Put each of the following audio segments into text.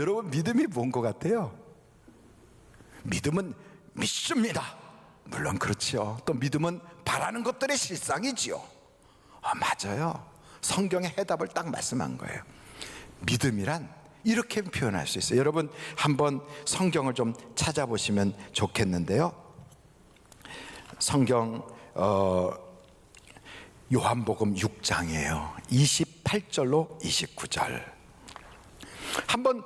여러분, 믿음이 뭔 것 같아요? 믿음은 믿습니다. 물론 그렇지요. 또 믿음은 바라는 것들의 실상이지요. 맞아요. 성경의 해답을 딱 말씀한 거예요. 믿음이란 이렇게 표현할 수 있어요. 여러분, 한번 성경을 좀 찾아보시면 좋겠는데요. 성경 요한복음 6장이에요. 28절로 29절. 한번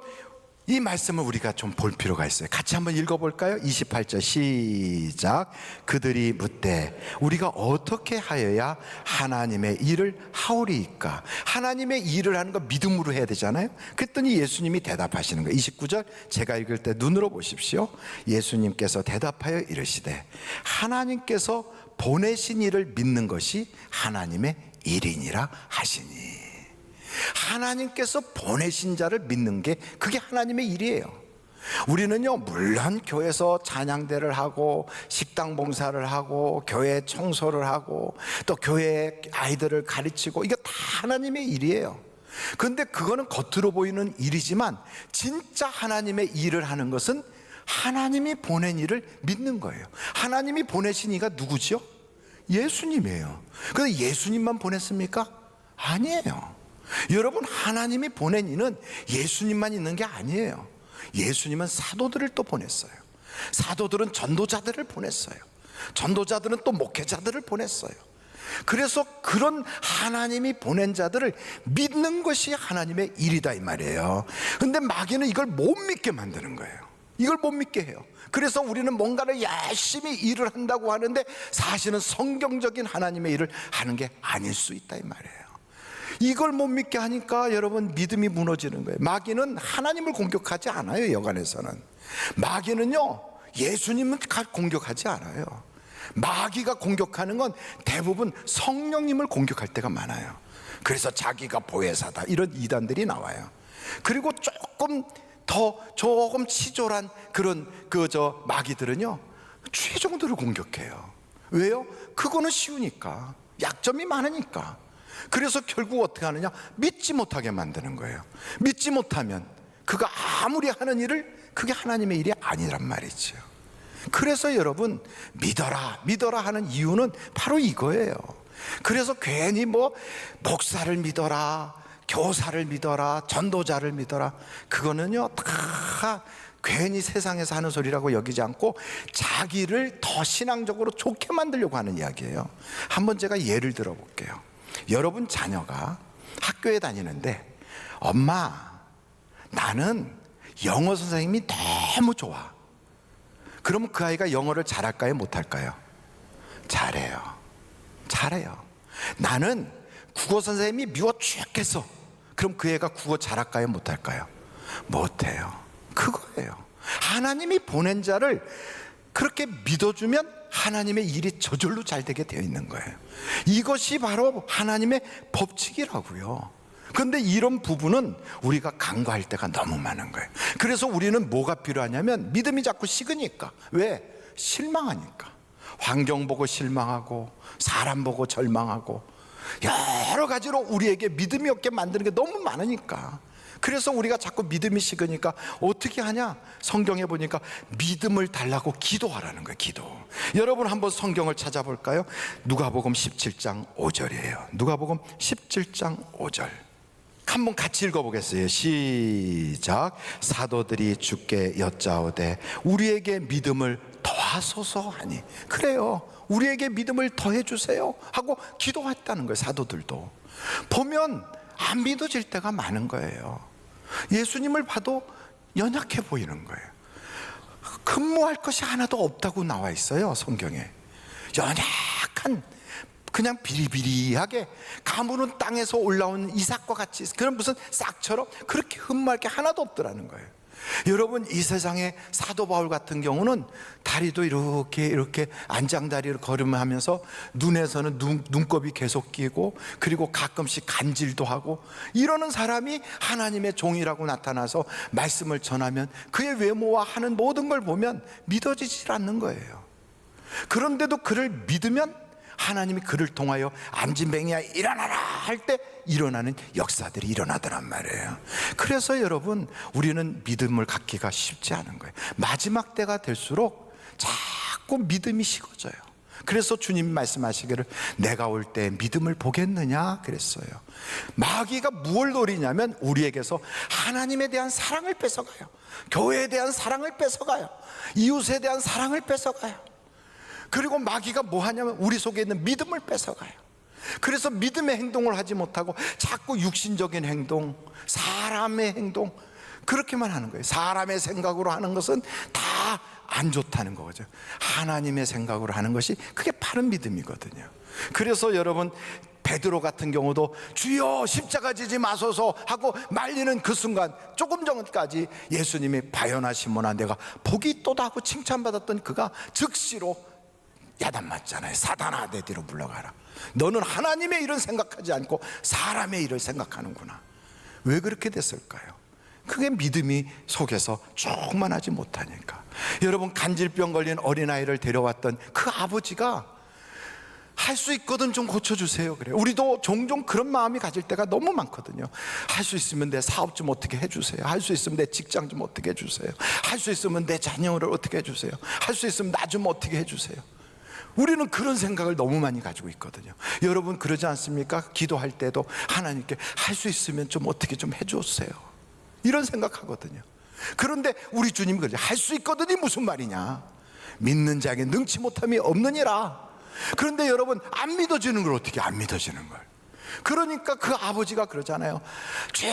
이 말씀을 우리가 좀 볼 필요가 있어요. 같이 한번 읽어볼까요? 28절 시작. 그들이 묻되 우리가 어떻게 하여야 하나님의 일을 하오리이까? 하나님의 일을 하는 거 믿음으로 해야 되잖아요. 그랬더니 예수님이 대답하시는 거예요. 29절 제가 읽을 때 눈으로 보십시오. 예수님께서 대답하여 이르시되 하나님께서 보내신 이를 믿는 것이 하나님의 일이니라 하시니. 하나님께서 보내신 자를 믿는 게 그게 하나님의 일이에요. 우리는요, 물론 교회에서 찬양대를 하고 식당 봉사를 하고 교회 청소를 하고 또 교회 아이들을 가르치고 이거 다 하나님의 일이에요. 그런데 그거는 겉으로 보이는 일이지만 진짜 하나님의 일을 하는 것은 하나님이 보낸 일을 믿는 거예요. 하나님이 보내신 이가 누구죠? 예수님이에요. 그런데 예수님만 보냈습니까? 아니에요. 여러분, 하나님이 보낸 이는 예수님만 있는 게 아니에요. 예수님은 사도들을 또 보냈어요. 사도들은 전도자들을 보냈어요. 전도자들은 또 목회자들을 보냈어요. 그래서 그런 하나님이 보낸 자들을 믿는 것이 하나님의 일이다 이 말이에요. 근데 마귀는 이걸 못 믿게 만드는 거예요. 이걸 못 믿게 해요. 그래서 우리는 뭔가를 열심히 일을 한다고 하는데 사실은 성경적인 하나님의 일을 하는 게 아닐 수 있다 이 말이에요. 이걸 못 믿게 하니까 여러분, 믿음이 무너지는 거예요. 마귀는 하나님을 공격하지 않아요. 여간에서는 마귀는요, 예수님은 공격하지 않아요. 마귀가 공격하는 건 대부분 성령님을 공격할 때가 많아요. 그래서 자기가 보혜사다 이런 이단들이 나와요. 그리고 조금 치졸한 그런 마귀들은요, 최종들을 공격해요. 왜요? 그거는 쉬우니까, 약점이 많으니까. 그래서 결국 어떻게 하느냐? 믿지 못하게 만드는 거예요. 믿지 못하면 그가 아무리 하는 일을 그게 하나님의 일이 아니란 말이죠. 그래서 여러분, 믿어라 하는 이유는 바로 이거예요. 그래서 괜히 목사를 믿어라, 교사를 믿어라, 전도자를 믿어라, 그거는요 다 괜히 세상에서 하는 소리라고 여기지 않고 자기를 더 신앙적으로 좋게 만들려고 하는 이야기예요. 한번 제가 예를 들어 볼게요. 여러분 자녀가 학교에 다니는데 엄마, 나는 영어 선생님이 너무 좋아. 그러면 그 아이가 영어를 잘할까요? 못할까요? 잘해요. 나는 국어 선생님이 미워 죽겠어. 그럼 그 애가 국어 잘할까요? 못할까요? 못해요. 그거예요. 하나님이 보낸 자를 그렇게 믿어주면 하나님의 일이 저절로 잘 되게 되어 있는 거예요. 이것이 바로 하나님의 법칙이라고요. 그런데 이런 부분은 우리가 간과할 때가 너무 많은 거예요. 그래서 우리는 뭐가 필요하냐면 믿음이 자꾸 식으니까. 왜? 실망하니까. 환경 보고 실망하고 사람 보고 절망하고 여러 가지로 우리에게 믿음이 없게 만드는 게 너무 많으니까. 그래서 우리가 자꾸 믿음이 식으니까 어떻게 하냐? 성경에 보니까 믿음을 달라고 기도하라는 거예요. 기도. 여러분 한번 성경을 찾아볼까요? 누가복음 17장 5절이에요 누가복음 17장 5절 한번 같이 읽어보겠어요. 시작. 사도들이 주께 여짜오되 우리에게 믿음을 더하소서 하니. 그래요, 우리에게 믿음을 더해 주세요 하고 기도했다는 거예요. 사도들도 보면 안 믿어질 때가 많은 거예요. 예수님을 봐도 연약해 보이는 거예요. 근무할 것이 하나도 없다고 나와 있어요. 성경에 연약한, 그냥 비리비리하게 가무는 땅에서 올라온 이삭과 같이 그런 무슨 싹처럼 그렇게 흠모할 게 하나도 없더라는 거예요. 여러분, 이 세상에 사도 바울 같은 경우는 다리도 이렇게 안장다리를 걸으면서 눈에서는 눈곱이 계속 끼고 그리고 가끔씩 간질도 하고 이러는 사람이 하나님의 종이라고 나타나서 말씀을 전하면 그의 외모와 하는 모든 걸 보면 믿어지질 않는 거예요. 그런데도 그를 믿으면 하나님이 그를 통하여 안진뱅이야 일어나라 할 때 일어나는 역사들이 일어나더란 말이에요. 그래서 여러분, 우리는 믿음을 갖기가 쉽지 않은 거예요. 마지막 때가 될수록 자꾸 믿음이 식어져요. 그래서 주님 말씀하시기를 내가 올 때 믿음을 보겠느냐 그랬어요. 마귀가 무엇을 노리냐면 우리에게서 하나님에 대한 사랑을 뺏어가요. 교회에 대한 사랑을 뺏어가요. 이웃에 대한 사랑을 뺏어가요. 그리고 마귀가 뭐 하냐면 우리 속에 있는 믿음을 뺏어가요. 그래서 믿음의 행동을 하지 못하고 자꾸 육신적인 행동, 사람의 행동, 그렇게만 하는 거예요. 사람의 생각으로 하는 것은 다 안 좋다는 거죠. 하나님의 생각으로 하는 것이 그게 바른 믿음이거든요. 그래서 여러분, 베드로 같은 경우도 주여 십자가 지지 마소서 하고 말리는 그 순간, 조금 전까지 예수님이 바요나시모나 내가 복이 있도다 하고 칭찬받았던 그가 즉시로 야단 맞잖아요. 사단아 내 뒤로 물러가라. 너는 하나님의 일은 생각하지 않고 사람의 일을 생각하는구나. 왜 그렇게 됐을까요? 그게 믿음이 속에서 충만하지 못하니까. 여러분, 간질병 걸린 어린아이를 데려왔던 그 아버지가 할 수 있거든 좀 고쳐주세요 그래요. 우리도 종종 그런 마음이 가질 때가 너무 많거든요. 할 수 있으면 내 사업 좀 어떻게 해주세요. 할 수 있으면 내 직장 좀 어떻게 해주세요. 할 수 있으면 내 자녀를 어떻게 해주세요. 할 수 있으면 나 좀 어떻게 해주세요. 우리는 그런 생각을 너무 많이 가지고 있거든요. 여러분 그러지 않습니까? 기도할 때도 하나님께 할 수 있으면 좀 어떻게 좀 해주세요 이런 생각하거든요. 그런데 우리 주님이 그러죠. 할 수 있거든이 무슨 말이냐. 믿는 자에게 능치 못함이 없느니라. 그런데 여러분, 안 믿어지는 걸 어떻게 안 믿어지는 걸. 그러니까 그 아버지가 그러잖아요. 주여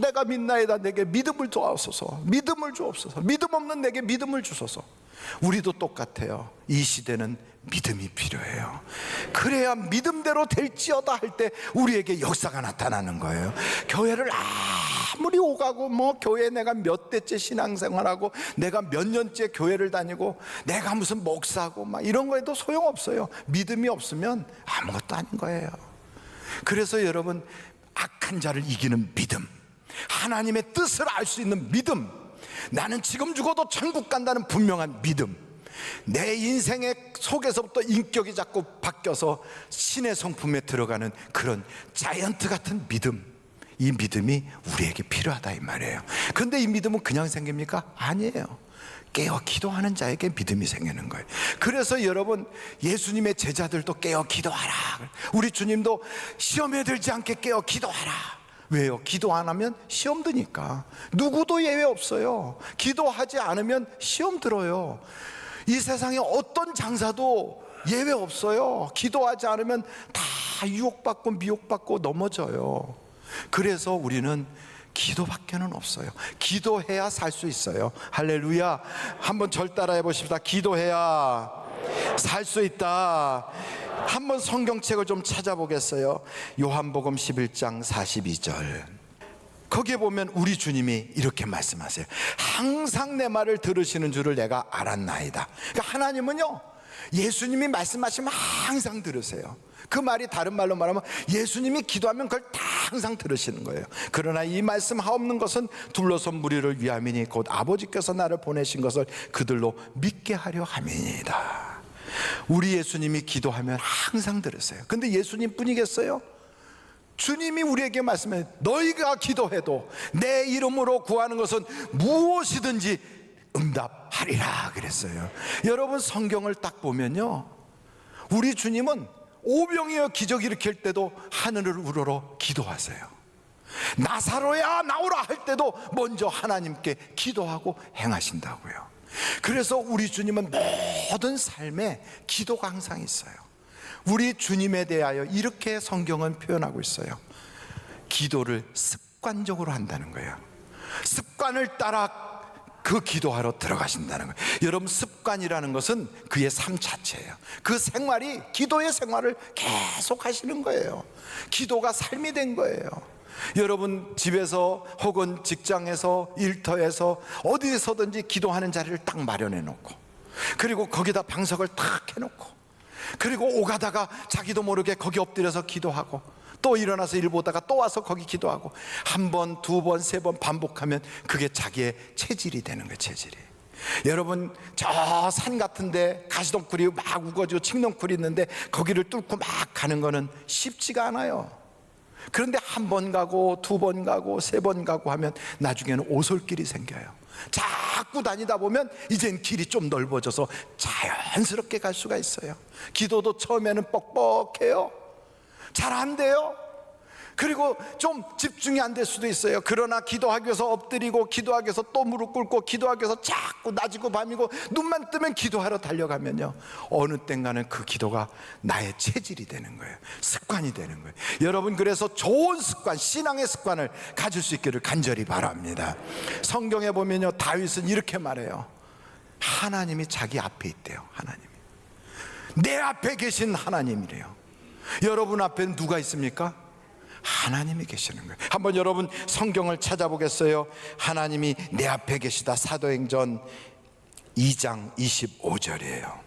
내가 믿나이다. 내게 믿음을 주옵소서. 믿음을 주옵소서. 믿음 없는 내게 믿음을 주소서. 우리도 똑같아요. 이 시대는 믿음이 필요해요. 그래야 믿음대로 될지어다 할 때 우리에게 역사가 나타나는 거예요. 교회를 아무리 오가고 교회 내가 몇 대째 신앙생활하고 내가 몇 년째 교회를 다니고 내가 무슨 목사고 이런 거에도 소용없어요. 믿음이 없으면 아무것도 아닌 거예요. 그래서 여러분, 악한 자를 이기는 믿음, 하나님의 뜻을 알 수 있는 믿음, 나는 지금 죽어도 천국 간다는 분명한 믿음, 내 인생의 속에서부터 인격이 자꾸 바뀌어서 신의 성품에 들어가는 그런 자이언트 같은 믿음, 이 믿음이 우리에게 필요하다 이 말이에요. 그런데 이 믿음은 그냥 생깁니까? 아니에요. 깨어 기도하는 자에게 믿음이 생기는 거예요. 그래서 여러분, 예수님의 제자들도 깨어 기도하라. 우리 주님도 시험에 들지 않게 깨어 기도하라. 왜요? 기도 안 하면 시험 드니까. 누구도 예외 없어요. 기도하지 않으면 시험 들어요. 이 세상에 어떤 장사도 예외 없어요. 기도하지 않으면 다 유혹받고 미혹받고 넘어져요. 그래서 우리는 기도밖에는 없어요. 기도해야 살 수 있어요. 할렐루야. 한번 절 따라해 보십시다. 기도해야 살 수 있다. 한번 성경책을 좀 찾아보겠어요. 요한복음 11장 42절. 거기에 보면 우리 주님이 이렇게 말씀하세요. 항상 내 말을 들으시는 줄을 내가 알았나이다. 그러니까 하나님은요, 예수님이 말씀하시면 항상 들으세요. 그 말이 다른 말로 말하면 예수님이 기도하면 그걸 다 항상 들으시는 거예요. 그러나 이 말씀 하옵는 것은 둘러선 무리를 위함이니 곧 아버지께서 나를 보내신 것을 그들로 믿게 하려 함이니이다. 우리 예수님이 기도하면 항상 들으세요. 근데 예수님 뿐이겠어요? 주님이 우리에게 말씀해 너희가 기도해도 내 이름으로 구하는 것은 무엇이든지 응답하리라 그랬어요. 여러분, 성경을 딱 보면요, 우리 주님은 오병이어 기적 일으킬 때도 하늘을 우러러 기도하세요. 나사로야 나오라 할 때도 먼저 하나님께 기도하고 행하신다고요. 그래서 우리 주님은 모든 삶에 기도가 항상 있어요. 우리 주님에 대하여 이렇게 성경은 표현하고 있어요. 기도를 습관적으로 한다는 거예요. 습관을 따라 그 기도하러 들어가신다는 거예요. 여러분, 습관이라는 것은 그의 삶 자체예요. 그 생활이 기도의 생활을 계속 하시는 거예요. 기도가 삶이 된 거예요. 여러분, 집에서 혹은 직장에서 일터에서 어디서든지 기도하는 자리를 딱 마련해 놓고, 그리고 거기다 방석을 탁 해놓고, 그리고 오가다가 자기도 모르게 거기 엎드려서 기도하고, 또 일어나서 일 보다가 또 와서 거기 기도하고, 한 번, 두 번, 세 번 반복하면 그게 자기의 체질이 되는 거예요. 체질이. 여러분, 저 산 같은데 가시덩굴이 막 우거지고 칡덩굴이 있는데 거기를 뚫고 막 가는 거는 쉽지가 않아요. 그런데 한 번 가고 두 번 가고 세 번 가고 하면 나중에는 오솔길이 생겨요. 자꾸 다니다 보면 이젠 길이 좀 넓어져서 자연스럽게 갈 수가 있어요. 기도도 처음에는 뻑뻑해요. 잘 안 돼요. 그리고 좀 집중이 안 될 수도 있어요. 그러나 기도하기 위해서 엎드리고 기도하기 위해서 또 무릎 꿇고 기도하기 위해서 자꾸 낮이고 밤이고 눈만 뜨면 기도하러 달려가면요, 어느 땐가는 그 기도가 나의 체질이 되는 거예요. 습관이 되는 거예요. 여러분, 그래서 좋은 습관, 신앙의 습관을 가질 수 있기를 간절히 바랍니다. 성경에 보면요, 다윗은 이렇게 말해요. 하나님이 자기 앞에 있대요. 하나님이 내 앞에 계신 하나님이래요. 여러분 앞에는 누가 있습니까? 하나님이 계시는 거예요. 한번 여러분 성경을 찾아보겠어요? 하나님이 내 앞에 계시다. 사도행전 2장 25절이에요.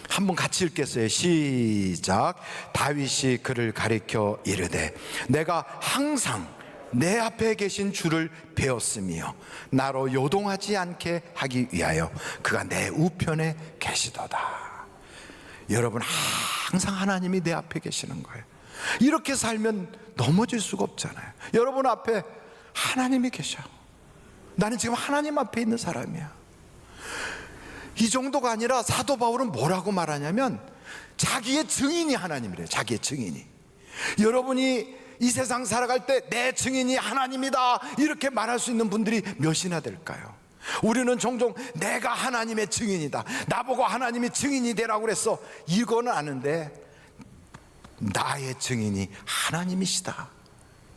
한번 같이 읽겠어요. 시작. 다윗이 그를 가리켜 이르되 내가 항상 내 앞에 계신 주를 배웠으며 나로 요동하지 않게 하기 위하여 그가 내 우편에 계시도다. 여러분, 항상 하나님이 내 앞에 계시는 거예요. 이렇게 살면 넘어질 수가 없잖아요. 여러분 앞에 하나님이 계셔. 나는 지금 하나님 앞에 있는 사람이야. 이 정도가 아니라 사도 바울은 뭐라고 말하냐면 자기의 증인이 하나님이래요. 자기의 증인이. 여러분이 이 세상 살아갈 때 내 증인이 하나님이다 이렇게 말할 수 있는 분들이 몇이나 될까요? 우리는 종종 내가 하나님의 증인이다, 나보고 하나님이 증인이 되라고 그랬어, 이거는 아는데 나의 증인이 하나님이시다,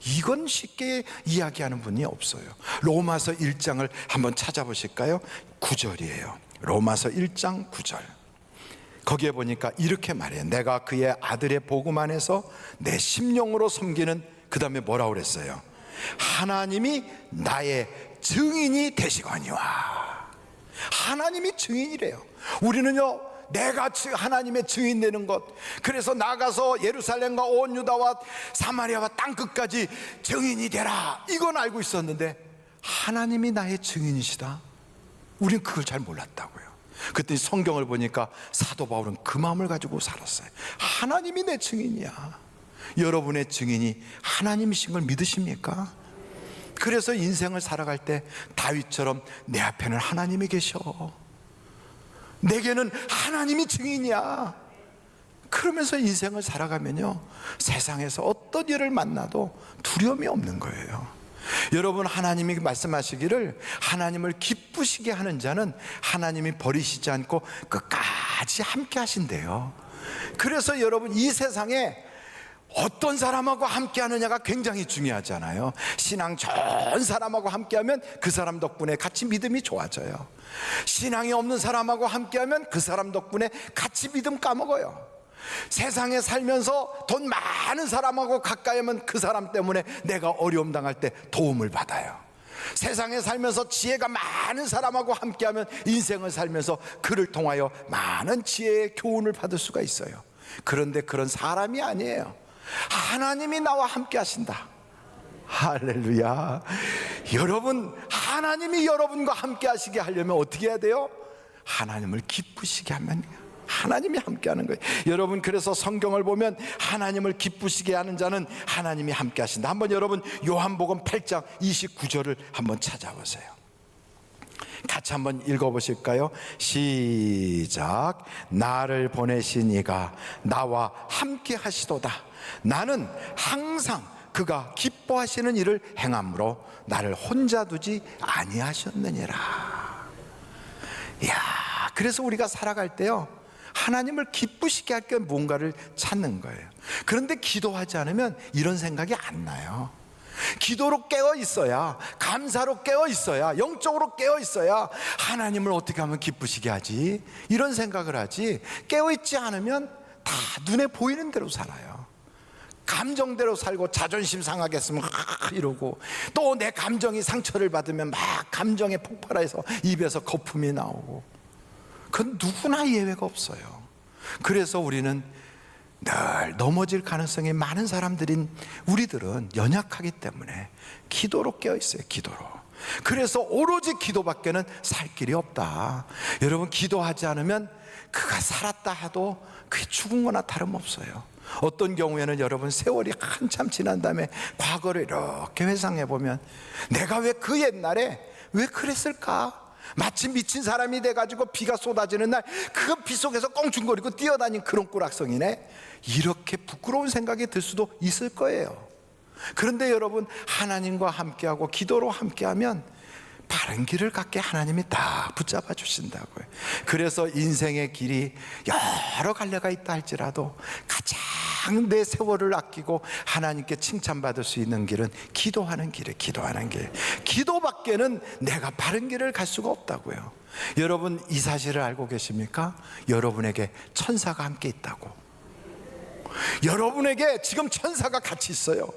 이건 쉽게 이야기하는 분이 없어요. 로마서 1장을 한번 찾아보실까요? 9절이에요. 로마서 1장 9절. 거기에 보니까 이렇게 말해요. 내가 그의 아들의 복음 안에서 내 심령으로 섬기는, 그 다음에 뭐라고 그랬어요? 하나님이 나의 증인이 되시거니와. 하나님이 증인이래요. 우리는요, 내가 하나님의 증인 되는 것, 그래서 나가서 예루살렘과 온 유다와 사마리아와 땅끝까지 증인이 되라, 이건 알고 있었는데 하나님이 나의 증인이시다, 우린 그걸 잘 몰랐다고요. 그때 성경을 보니까 사도 바울은 그 마음을 가지고 살았어요. 하나님이 내 증인이야. 여러분의 증인이 하나님이신 걸 믿으십니까? 그래서 인생을 살아갈 때 다윗처럼 내 앞에는 하나님이 계셔, 내게는 하나님이 증인이야, 그러면서 인생을 살아가면요, 세상에서 어떤 일을 만나도 두려움이 없는 거예요. 여러분, 하나님이 말씀하시기를 하나님을 기쁘시게 하는 자는 하나님이 버리시지 않고 끝까지 함께 하신대요. 그래서 여러분, 이 세상에 어떤 사람하고 함께 하느냐가 굉장히 중요하잖아요. 신앙 좋은 사람하고 함께하면 그 사람 덕분에 같이 믿음이 좋아져요. 신앙이 없는 사람하고 함께하면 그 사람 덕분에 같이 믿음 까먹어요. 세상에 살면서 돈 많은 사람하고 가까이 하면 그 사람 때문에 내가 어려움 당할 때 도움을 받아요. 세상에 살면서 지혜가 많은 사람하고 함께하면 인생을 살면서 그를 통하여 많은 지혜의 교훈을 받을 수가 있어요. 그런데 그런 사람이 아니에요. 하나님이 나와 함께 하신다. 할렐루야. 여러분, 하나님이 여러분과 함께 하시게 하려면 어떻게 해야 돼요? 하나님을 기쁘시게 하면 하나님이 함께 하는 거예요. 여러분, 그래서 성경을 보면 하나님을 기쁘시게 하는 자는 하나님이 함께 하신다. 한번 여러분 요한복음 8장 29절을 한번 찾아보세요. 같이 한번 읽어보실까요? 시작. 나를 보내신 이가 나와 함께 하시도다. 나는 항상 그가 기뻐하시는 일을 행함으로 나를 혼자 두지 아니하셨느니라. 이야, 그래서 우리가 살아갈 때요, 하나님을 기쁘시게 할 게 뭔가를 찾는 거예요. 그런데 기도하지 않으면 이런 생각이 안 나요. 기도로 깨어 있어야, 감사로 깨어 있어야, 영적으로 깨어 있어야 하나님을 어떻게 하면 기쁘시게 하지, 이런 생각을 하지, 깨어 있지 않으면 다 눈에 보이는 대로 살아요. 감정대로 살고 자존심 상하겠으면 이러고, 또 내 감정이 상처를 받으면 막 감정에 폭발해서 입에서 거품이 나오고, 그건 누구나 예외가 없어요. 그래서 우리는 늘 넘어질 가능성이 많은 사람들인 우리들은 연약하기 때문에 기도로 깨어 있어요. 기도로. 그래서 오로지 기도밖에는 살 길이 없다. 여러분, 기도하지 않으면 그가 살았다 해도 그게 죽은 거나 다름없어요. 어떤 경우에는 여러분, 세월이 한참 지난 다음에 과거를 이렇게 회상해 보면 내가 왜 그 옛날에 왜 그랬을까? 마치 미친 사람이 돼가지고 비가 쏟아지는 날 그 비 속에서 껑충거리고 뛰어다닌 그런 꾸락성이네, 이렇게 부끄러운 생각이 들 수도 있을 거예요. 그런데 여러분, 하나님과 함께하고 기도로 함께하면 바른 길을 갖게 하나님이 다 붙잡아 주신다고요. 그래서 인생의 길이 여러 갈래가 있다 할지라도 가장 내 세월을 아끼고 하나님께 칭찬받을 수 있는 길은 기도하는 길이에요. 기도하는 길. 기도밖에는 내가 바른 길을 갈 수가 없다고요. 여러분, 이 사실을 알고 계십니까? 여러분에게 천사가 함께 있다고. 여러분에게 지금 천사가 같이 있어요.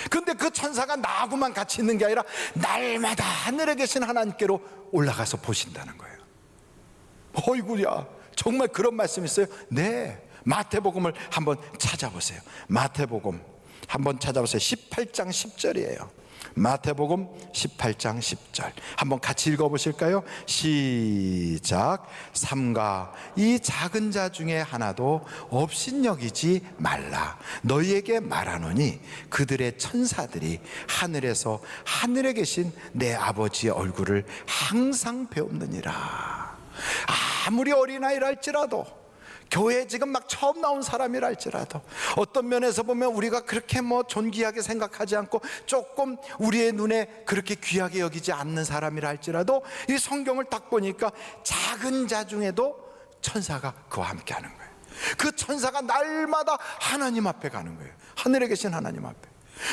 근데 그 천사가 나하고만 같이 있는 게 아니라 날마다 하늘에 계신 하나님께로 올라가서 보신다는 거예요. 어이구야, 정말 그런 말씀이 있어요? 네, 마태복음을 한번 찾아보세요. 마태복음 한번 찾아보세요. 18장 10절이에요 마태복음 18장 10절 한번 같이 읽어보실까요? 시작. 삼가 이 작은 자 중에 하나도 업신여기지 말라. 너희에게 말하노니 그들의 천사들이 하늘에서 하늘에 계신 내 아버지의 얼굴을 항상 배우느니라. 아무리 어린아이라 할지라도, 교회에 지금 막 처음 나온 사람이라 할지라도, 어떤 면에서 보면 우리가 그렇게 존귀하게 생각하지 않고 조금 우리의 눈에 그렇게 귀하게 여기지 않는 사람이라 할지라도, 이 성경을 딱 보니까 작은 자 중에도 천사가 그와 함께 하는 거예요. 그 천사가 날마다 하나님 앞에 가는 거예요. 하늘에 계신 하나님 앞에.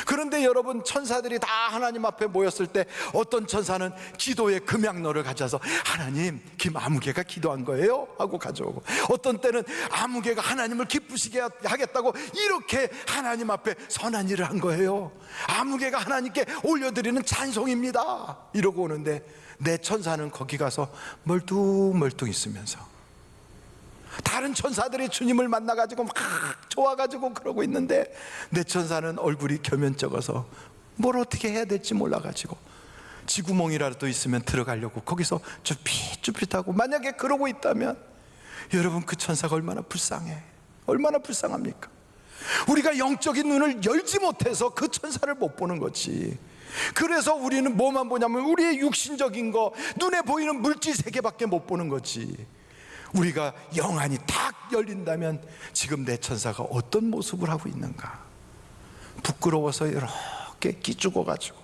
그런데 여러분, 천사들이 다 하나님 앞에 모였을 때 어떤 천사는 기도의 금양로를 가져와서 하나님, 김아무개가 기도한 거예요 하고 가져오고, 어떤 때는 아무개가 하나님을 기쁘시게 하겠다고 이렇게 하나님 앞에 선한 일을 한 거예요. 아무개가 하나님께 올려드리는 찬송입니다 이러고 오는데, 내 천사는 거기 가서 멀뚱멀뚱 있으면서 다른 천사들이 주님을 만나가지고 막 좋아가지고 그러고 있는데, 내 천사는 얼굴이 겸연쩍어서 뭘 어떻게 해야 될지 몰라가지고 쥐구멍이라도 있으면 들어가려고 거기서 쭈삣쭈삣하고, 만약에 그러고 있다면 여러분, 그 천사가 얼마나 불쌍해, 얼마나 불쌍합니까? 우리가 영적인 눈을 열지 못해서 그 천사를 못 보는 거지. 그래서 우리는 뭐만 보냐면 우리의 육신적인 거, 눈에 보이는 물질 세계밖에 못 보는 거지. 우리가 영안이 딱 열린다면 지금 내 천사가 어떤 모습을 하고 있는가, 부끄러워서 이렇게 끼죽어가지고,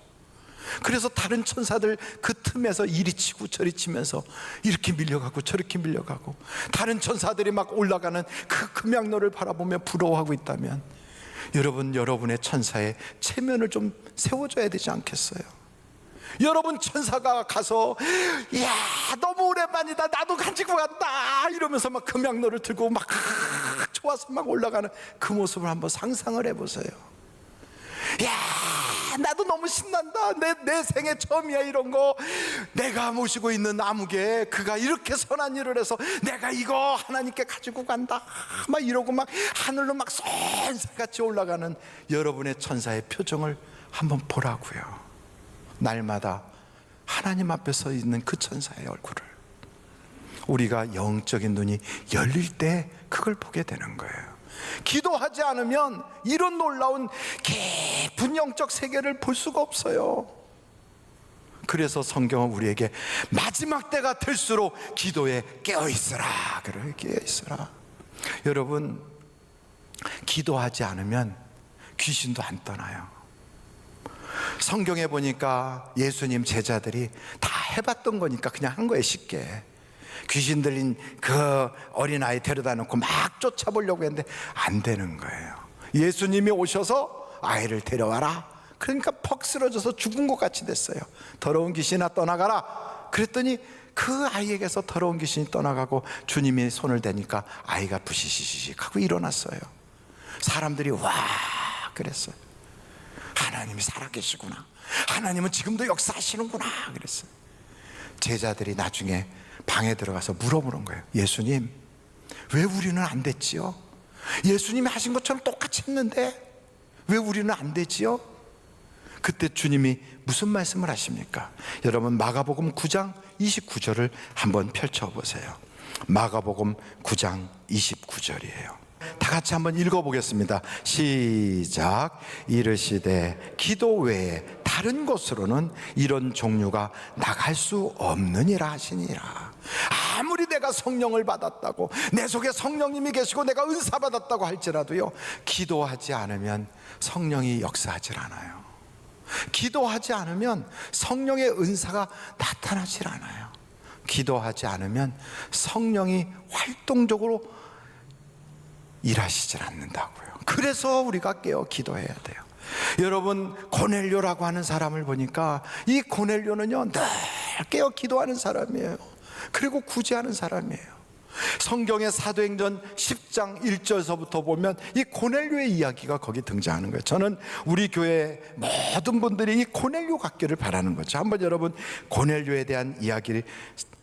그래서 다른 천사들 그 틈에서 이리 치고 저리 치면서 이렇게 밀려가고 저렇게 밀려가고, 다른 천사들이 막 올라가는 그 금양로를 바라보며 부러워하고 있다면, 여러분, 여러분의 천사의 체면을 좀 세워줘야 되지 않겠어요? 여러분, 천사가 가서 이야 너무 오랜만이다, 나도 가지고 간다 이러면서 막 금양로를 들고 막 좋아서 막 올라가는 그 모습을 한번 상상을 해보세요. 이야 나도 너무 신난다, 내 생애 처음이야 이런 거. 내가 모시고 있는 아무개, 그가 이렇게 선한 일을 해서 내가 이거 하나님께 가지고 간다 막 이러고 막 하늘로 막 손살같이 올라가는 여러분의 천사의 표정을 한번 보라고요. 날마다 하나님 앞에 서 있는 그 천사의 얼굴을 우리가 영적인 눈이 열릴 때 그걸 보게 되는 거예요. 기도하지 않으면 이런 놀라운 깊은 영적 세계를 볼 수가 없어요. 그래서 성경은 우리에게 마지막 때가 될수록 기도에 깨어있으라, 그래, 깨어있으라. 여러분, 기도하지 않으면 귀신도 안 떠나요. 성경에 보니까 예수님 제자들이 다 해봤던 거니까 그냥 한 거예요, 쉽게. 귀신 들린 그 어린아이 데려다 놓고 막 쫓아보려고 했는데 안 되는 거예요. 예수님이 오셔서 아이를 데려와라, 그러니까 퍽 쓰러져서 죽은 것 같이 됐어요. 더러운 귀신아 떠나가라 그랬더니 그 아이에게서 더러운 귀신이 떠나가고 주님이 손을 대니까 아이가 부시시식 하고 일어났어요. 사람들이 와 그랬어요. 하나님이 살아계시구나, 하나님은 지금도 역사하시는구나 그랬어요. 제자들이 나중에 방에 들어가서 물어보는 거예요. 예수님, 왜 우리는 안 됐지요? 예수님이 하신 것처럼 똑같이 했는데 왜 우리는 안 되지요? 그때 주님이 무슨 말씀을 하십니까? 여러분 마가복음 9장 29절을 한번 펼쳐보세요. 마가복음 9장 29절이에요. 다 같이 한번 읽어보겠습니다. 시작. 이르시되 기도 외에 다른 곳으로는 이런 종류가 나갈 수 없느니라 하시니라. 아무리 내가 성령을 받았다고, 내 속에 성령님이 계시고 내가 은사 받았다고 할지라도요, 기도하지 않으면 성령이 역사하질 않아요. 기도하지 않으면 성령의 은사가 나타나질 않아요. 기도하지 않으면 성령이 활동적으로 일하시질 않는다고요. 그래서 우리가 깨어 기도해야 돼요. 여러분, 고넬료라고 하는 사람을 보니까 이 고넬료는요, 늘 깨어 기도하는 사람이에요. 그리고 구제하는 사람이에요. 성경의 사도행전 10장 1절서부터 보면 이 고넬료의 이야기가 거기 등장하는 거예요. 저는 우리 교회 모든 분들이 이 고넬료 같기를 바라는 거죠. 한번 여러분 고넬료에 대한 이야기를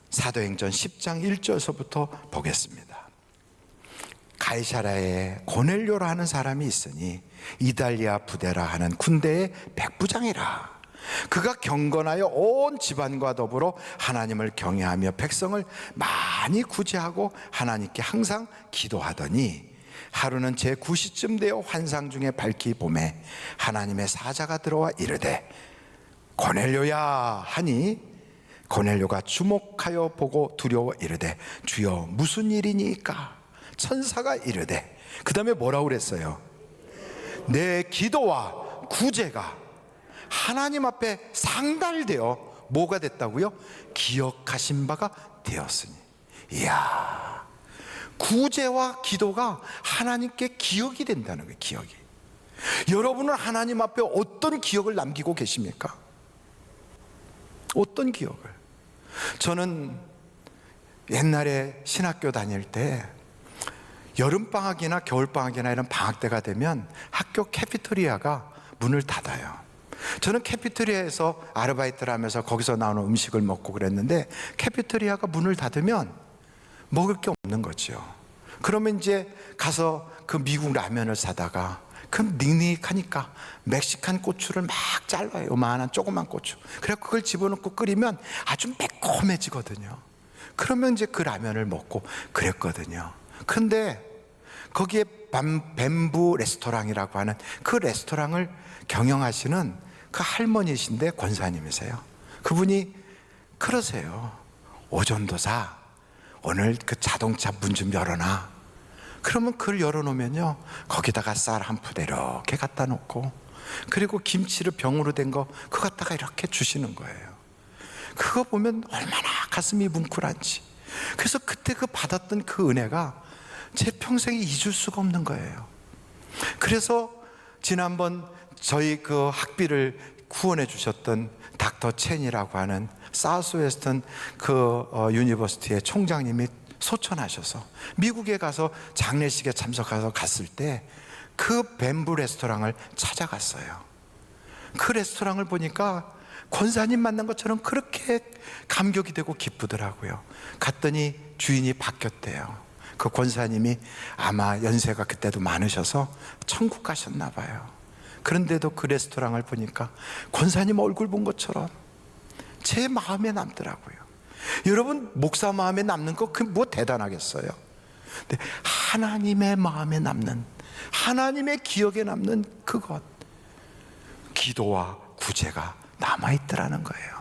사도행전 10장 1절서부터 보겠습니다. 가이사랴에 고넬료라 하는 사람이 있으니 이달리아 부대라 하는 군대의 백부장이라. 그가 경건하여 온 집안과 더불어 하나님을 경외하며 백성을 많이 구제하고 하나님께 항상 기도하더니 하루는 제9시쯤 되어 환상 중에 밝히 봄에 하나님의 사자가 들어와 이르되 고넬료야 하니 고넬료가 주목하여 보고 두려워 이르되 주여 무슨 일이니까? 천사가 이르되, 그 다음에 뭐라고 그랬어요? 내 기도와 구제가 하나님 앞에 상달되어 뭐가 됐다고요? 기억하신 바가 되었으니. 이야, 구제와 기도가 하나님께 기억이 된다는 거예요. 기억이. 여러분은 하나님 앞에 어떤 기억을 남기고 계십니까? 어떤 기억을? 저는 옛날에 신학교 다닐 때 여름방학이나 겨울방학이나 이런 방학 때가 되면 학교 캐피테리아가 문을 닫아요. 저는 캐피테리아에서 아르바이트를 하면서 거기서 나오는 음식을 먹고 그랬는데, 캐피테리아가 문을 닫으면 먹을 게 없는 거죠. 그러면 이제 가서 그 미국 라면을 사다가 그 닉닉하니까 멕시칸 고추를 막 잘라요. 요만한 조그만 고추. 그래서 그걸 집어넣고 끓이면 아주 매콤해지거든요. 그러면 이제 그 라면을 먹고 그랬거든요. 근데 거기에 뱀부 레스토랑이라고 하는 그 레스토랑을 경영하시는 그 할머니이신데 권사님이세요. 그분이 그러세요. 오전도사, 오늘 그 자동차 문 좀 열어놔. 그러면 그걸 열어놓으면요, 거기다가 쌀 한 푸대 이렇게 갖다 놓고, 그리고 김치를 병으로 된 거 그거 갖다가 이렇게 주시는 거예요. 그거 보면 얼마나 가슴이 뭉클한지. 그래서 그때 그 받았던 그 은혜가 제 평생에 잊을 수가 없는 거예요. 그래서 지난번 저희 그 학비를 후원해 주셨던 닥터 첸이라고 하는 사우스웨스턴 그 유니버시티의 총장님이 소천하셔서 미국에 가서 장례식에 참석해서 갔을 때 그 뱀부 레스토랑을 찾아갔어요. 그 레스토랑을 보니까 권사님 만난 것처럼 그렇게 감격이 되고 기쁘더라고요. 갔더니 주인이 바뀌었대요. 그 권사님이 아마 연세가 그때도 많으셔서 천국 가셨나 봐요. 그런데도 그 레스토랑을 보니까 권사님 얼굴 본 것처럼 제 마음에 남더라고요. 여러분, 목사 마음에 남는 거 그 뭐 대단하겠어요? 근데 하나님의 마음에 남는, 하나님의 기억에 남는 그것, 기도와 구제가 남아있더라는 거예요.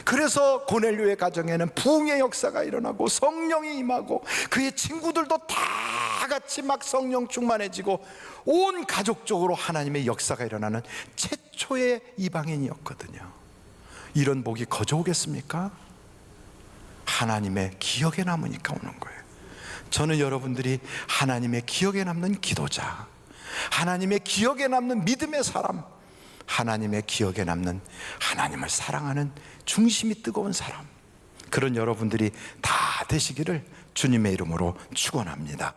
그래서 고넬료의 가정에는 부흥의 역사가 일어나고 성령이 임하고 그의 친구들도 다 같이 막 성령 충만해지고 온 가족적으로 하나님의 역사가 일어나는 최초의 이방인이었거든요. 이런 복이 거저 오겠습니까? 하나님의 기억에 남으니까 오는 거예요. 저는 여러분들이 하나님의 기억에 남는 기도자, 하나님의 기억에 남는 믿음의 사람, 하나님의 기억에 남는 하나님을 사랑하는 중심이 뜨거운 사람, 그런 여러분들이 다 되시기를 주님의 이름으로 축원합니다.